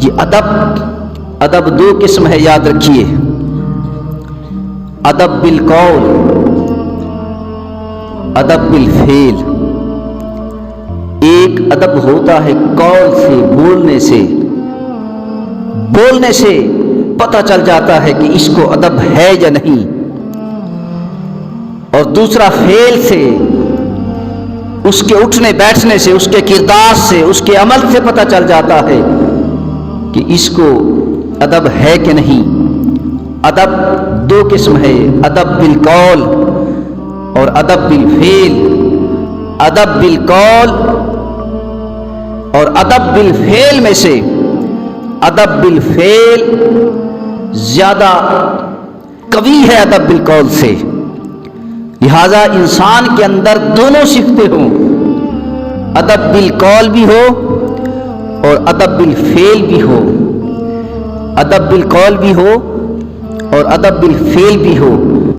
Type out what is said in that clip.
کہ ادب دو قسم ہے، یاد رکھیے، ادب بالقول، ادب بالفعل۔ ایک ادب ہوتا ہے قول سے، بولنے سے پتہ چل جاتا ہے کہ اس کو ادب ہے یا نہیں، اور دوسرا فعل سے، اس کے اٹھنے بیٹھنے سے، اس کے کردار سے، اس کے عمل سے پتہ چل جاتا ہے کہ اس کو ادب ہے کہ نہیں۔ ادب دو قسم ہے، ادب بالقول اور ادب بالفعل۔ ادب بالقول اور ادب بالفعل میں سے ادب بالفعل زیادہ قوی ہے ادب بالقول سے، لہذا انسان کے اندر دونوں صفتیں ہوں، ادب بالقول بھی ہو اور ادب بالفعل بھی ہو، ادب بالقول بھی ہو اور ادب بالفعل بھی ہو۔